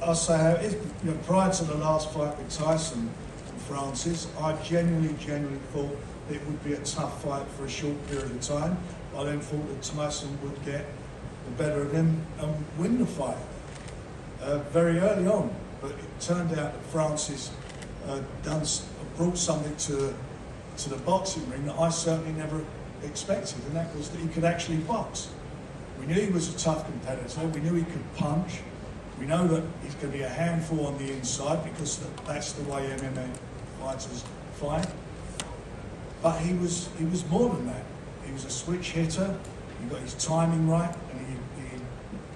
I'll say how it is. You know, prior to the last fight with Tyson and Francis, I genuinely thought it would be a tough fight for a short period of time. I then thought that Tyson would get the better of him and win the fight very early on. But it turned out that Francis brought something to the boxing ring that I certainly never expected, and that was that he could actually box. We knew he was a tough competitor, we knew he could punch, we know that he's going to be a handful on the inside because that's the way MMA fighters fight. But he was more than that. He was a switch hitter, he got his timing right, and he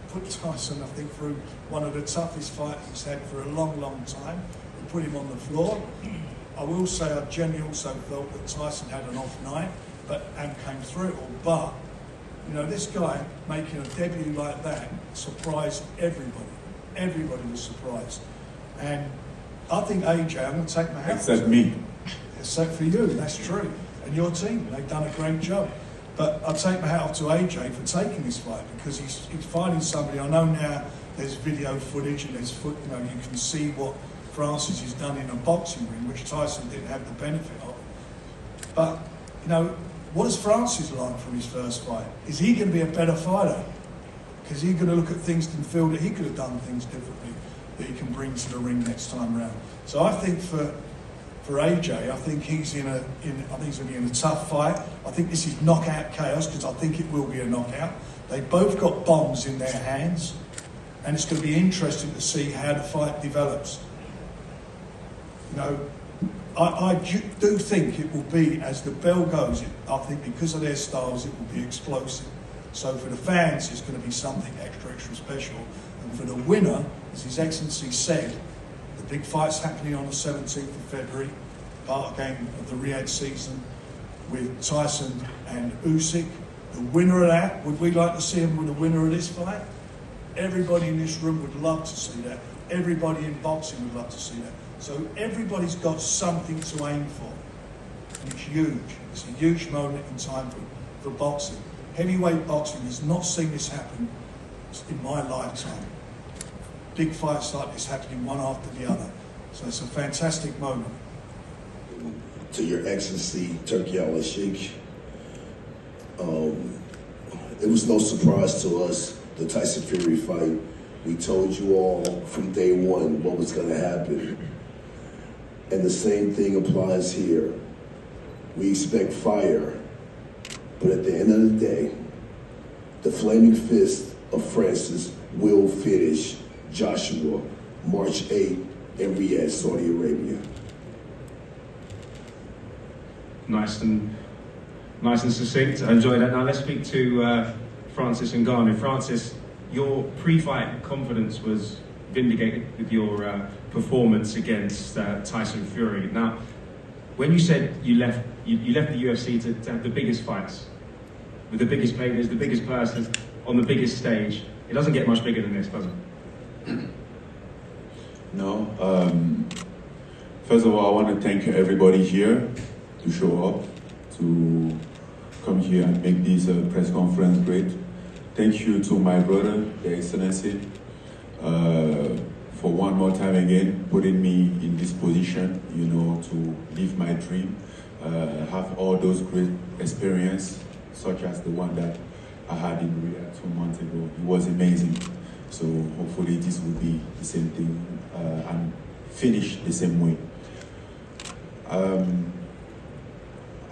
put Tyson, I think, through one of the toughest fights he's had for a long time. He put him on the floor. I will say I genuinely also felt that Tyson had an off night and came through it all. But, you know, this guy making a debut like that surprised everybody. Everybody was surprised. And I think AJ, I'm going to take my hat off. Except me. Except for you, that's true. And your team, they've done a great job. But I take my hat off to AJ for taking this fight because he's fighting somebody. I know now there's video footage and you know, you can see what Francis has done in a boxing ring, which Tyson didn't have the benefit of. But, you know, what has Francis learned from his first fight? Is he going to be a better fighter? Because he's going to look at things and feel that he could have done things differently that he can bring to the ring next time round. So I think for AJ, I think he's going to be in a tough fight. I think this is knockout chaos because I think it will be a knockout. They've both got bombs in their hands, and it's going to be interesting to see how the fight develops. You know, I do think it will be, as the bell goes, I think because of their styles, it will be explosive. So for the fans, it's going to be something extra special. And for the winner, as His Excellency said, the big fight's happening on the 17th of February, part again of the Riyadh season, with Tyson and Usyk. The winner of that, would we like to see him with the winner of this fight? Everybody in this room would love to see that. Everybody in boxing would love to see that. So everybody's got something to aim for. And it's huge. It's a huge moment in time for boxing. Heavyweight boxing has not seen this happen in my lifetime. Big fights like this happening one after the other. So it's a fantastic moment. To Your Excellency, Turki Al-Sheikh, it was no surprise to us, the Tyson Fury fight. We told you all from day one what was going to happen. And the same thing applies here. We expect fire, but at the end of the day, the flaming fist of Francis will finish Joshua March 8th in Riyadh, Saudi Arabia. Nice and succinct. I enjoy that. Now let's speak to Francis Ngannou. Francis, your pre-fight confidence was vindicated with your performance against Tyson Fury. Now, when you said you left the UFC to have the biggest fights, with the biggest players, the biggest person, on the biggest stage, it doesn't get much bigger than this, does it? No. First of all, I want to thank everybody here to show up, to come here and make this press conference great. Thank you to my brother, the Excellency, for one more time again putting me in this position, you know, to live my dream, have all those great experiences, such as the one that I had in Riyadh 2 months ago. It was amazing. So hopefully this will be the same thing and finish the same way.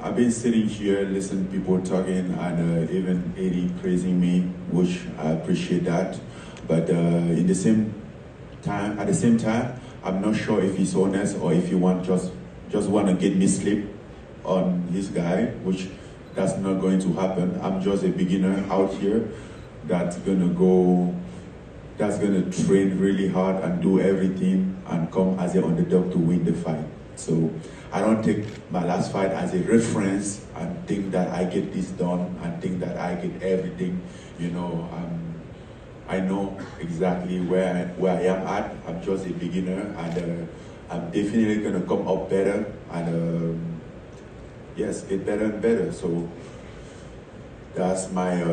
I've been sitting here, listening to people talking, and even Eddie praising me, which I appreciate that. But at the same time, I'm not sure if he's honest or if he just want to get me sleep on this guy, which that's not going to happen. I'm just a beginner out here that's gonna train really hard and do everything and come as an underdog to win the fight. So I don't take my last fight as a reference and think that I get this done and think that I get everything. You know, I know exactly where I am at. I'm just a beginner, and I'm definitely gonna come up better and yes, get better and better. So that's my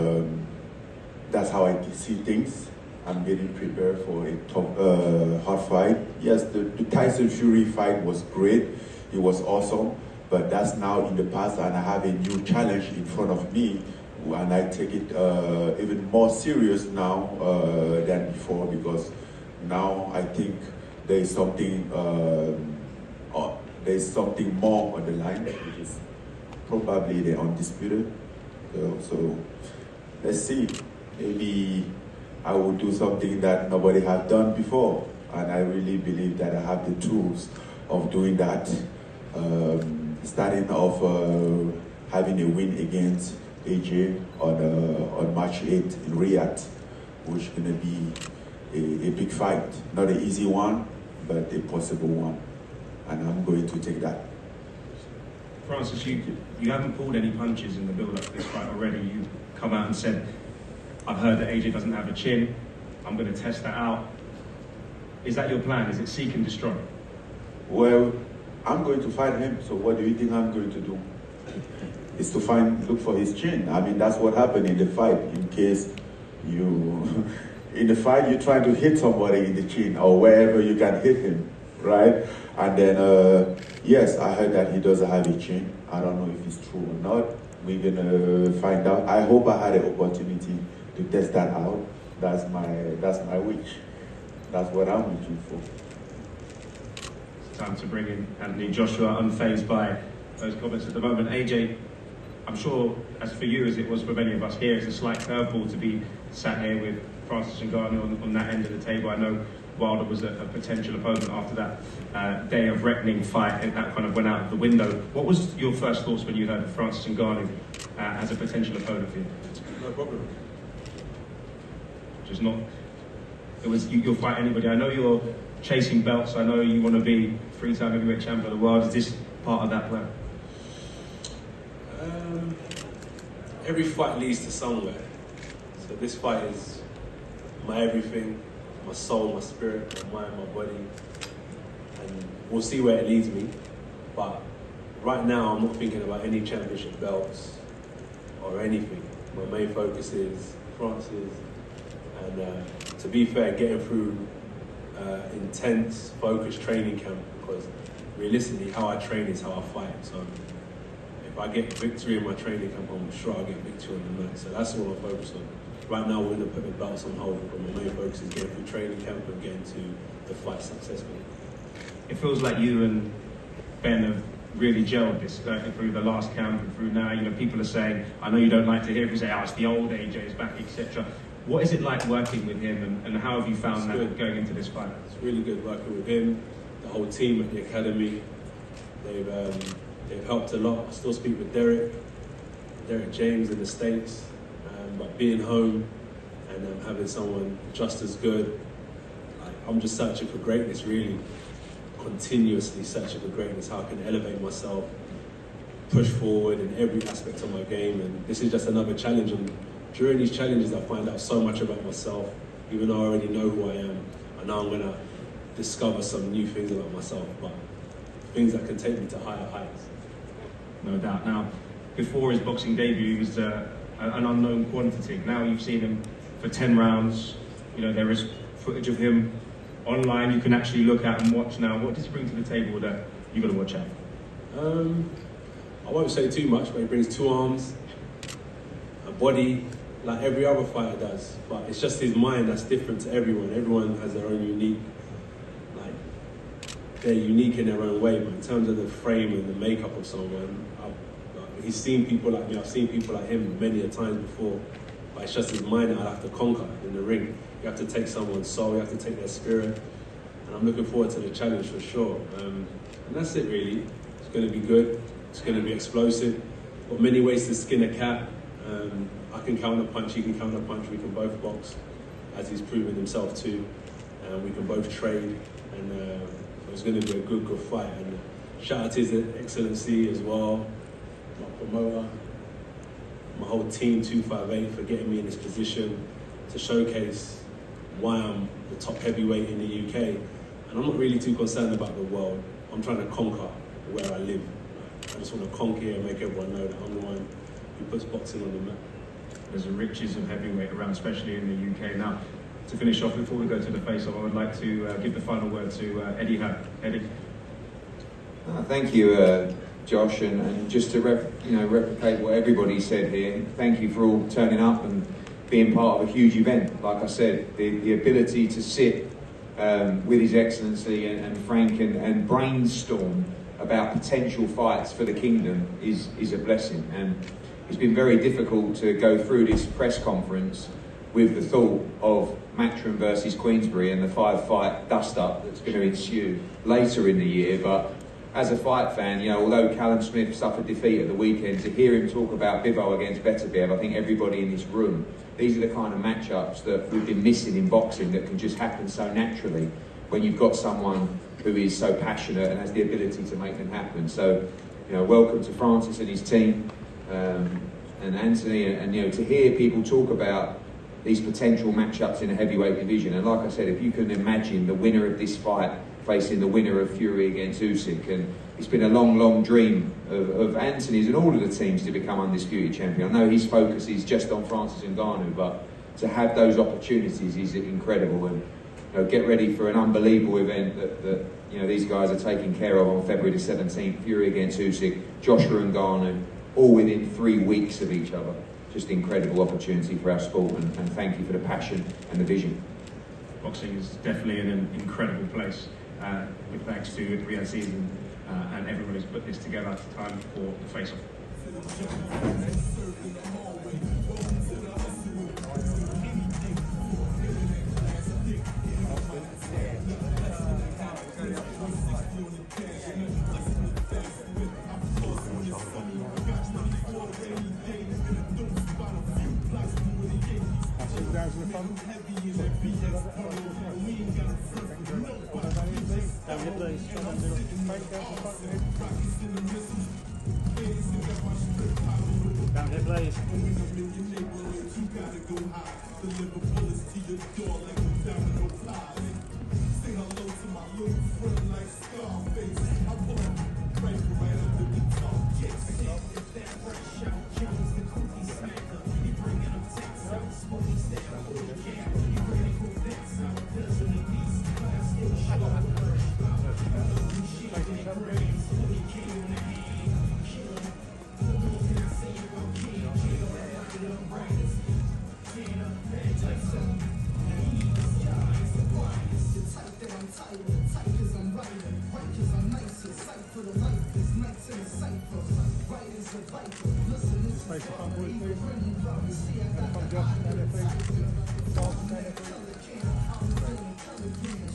that's how I see things, I'm getting prepared for a hard fight. Yes, the Tyson Fury fight was great. It was awesome, but that's now in the past, and I have a new challenge in front of me, and I take it even more serious now than before, because now I think there's something more on the line, which is probably the undisputed. So let's see. Maybe I will do something that nobody has done before, and I really believe that I have the tools of doing that. Starting off having a win against AJ on March 8th in Riyadh, which is going to be a big fight. Not an easy one, but a possible one. And I'm going to take that. Francis, you haven't pulled any punches in the build-up to this fight already. You come out and said, I've heard that AJ doesn't have a chin. I'm going to test that out. Is that your plan? Is it seek and destroy? Well, I'm going to fight him, so what do you think I'm going to do? It's to look for his chin. I mean, that's what happened in the fight. In case in the fight, you're trying to hit somebody in the chin or wherever you can hit him, right? And then, yes, I heard that he doesn't have a chin. I don't know if it's true or not. We're gonna find out. I hope I had an opportunity to test that out. That's my wish. That's what I'm wishing for. Time to bring in Anthony Joshua, unfazed by those comments at the moment. AJ, I'm sure, as for you as it was for many of us here, it's a slight curveball to be sat here with Francis Ngannou on that end of the table. I know Wilder was a potential opponent after that day of reckoning fight, and that kind of went out of the window. What was your first thoughts when you heard Francis Ngannou as a potential opponent for you? No problem. Just not. It was you'll fight anybody. I know you're chasing belts. I know you want to be three-time heavyweight champion of the world. Is this part of that plan? Every fight leads to somewhere. So this fight is my everything, my soul, my spirit, my mind, my body. And we'll see where it leads me. But right now, I'm not thinking about any championship belts or anything. My main focus is Francis. And to be fair, getting through intense, focused training camp, because realistically, how I train is how I fight. So if I get victory in my training camp, I'm sure I'll get victory on the night. So that's all I'm focused on. Right now, we're going to put the belts on hold, but my main focus is getting through training camp and getting to the fight successfully. It feels like you and Ben have really gelled this through the last camp and through now. You know, people are saying, I know you don't like to hear people say, oh, it's the old AJ is back, etc. What is it like working with him, and how have you found that going into this fight? It's really good working with him, the whole team at the academy. They've helped a lot. I still speak with Derek James in the States, but being home and having someone just as good, I'm just searching for greatness, really, continuously searching for greatness, how I can elevate myself, push forward in every aspect of my game, and this is just another challenge. And during these challenges, I find out so much about myself. Even though I already know who I am, I know I'm going to discover some new things about myself, but things that can take me to higher heights. No doubt. Now, before his boxing debut, he was an unknown quantity. Now you've seen him for 10 rounds. You know, there is footage of him online you can actually look at and watch now. What does he bring to the table that you've got to watch out? I won't say too much, but he brings 2 arms, a body, like every other fighter does. But it's just his mind that's different to everyone. Everyone has their own unique, they're unique in their own way. But in terms of the frame and the makeup of someone, he's seen people like me, I've seen people like him many a times before. But it's just his mind that I have to conquer in the ring. You have to take someone's soul, you have to take their spirit. And I'm looking forward to the challenge for sure. And that's it really. It's going to be good. It's going to be explosive. Got many ways to skin a cat. I can counter punch, he can counter punch. We can both box, as he's proven himself too. And we can both trade. And it's going to be a good fight. And shout out to His Excellency as well, my promoter, my whole team 258 for getting me in this position to showcase why I'm the top heavyweight in the UK. And I'm not really too concerned about the world. I'm trying to conquer where I live. I just want to conquer and make everyone know that I'm the one who puts boxing on the map. There's a riches of heavyweight around, especially in the UK. Now, to finish off, before we go to the face-off, I would like to give the final word to Eddie Hab. Eddie. Thank you, Josh, and just to replicate what everybody said here, thank you for all turning up and being part of a huge event. Like I said, the ability to sit with His Excellency and Frank and brainstorm about potential fights for the kingdom is a blessing. And it's been very difficult to go through this press conference with the thought of Matchroom versus Queensberry and the 5-fight dust-up that's going to ensue later in the year. But as a fight fan, although Callum Smith suffered defeat at the weekend, to hear him talk about Bivol against Beterbiev, I think everybody in this room, these are the kind of matchups that we've been missing in boxing, that can just happen so naturally when you've got someone who is so passionate and has the ability to make them happen. So, welcome to Francis and his team, and Anthony, and to hear people talk about these potential matchups in a heavyweight division. And like I said, if you can imagine the winner of this fight facing the winner of Fury against Usyk, and it's been a long, long dream of Anthony's and all of the teams to become undisputed champion. I know his focus is just on Francis Ngannou, but to have those opportunities is incredible. And get ready for an unbelievable event that these guys are taking care of on February the 17th. Fury against Usyk, Joshua and Ngannou, all within 3 weeks of each other. Just incredible opportunity for our sport, and thank you for the passion and the vision. Boxing is definitely in an incredible place, with thanks to the Riyadh season and everyone who's put this together. It's time for the face-off.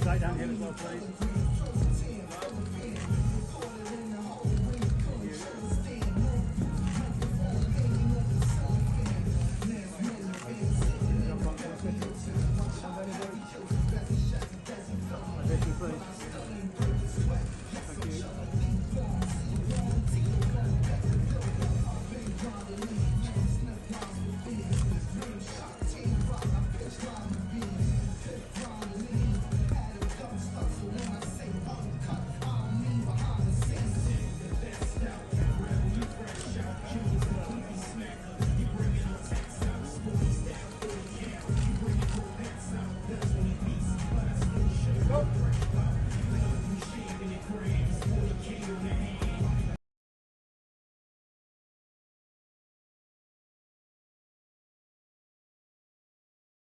Straight down here as well, please.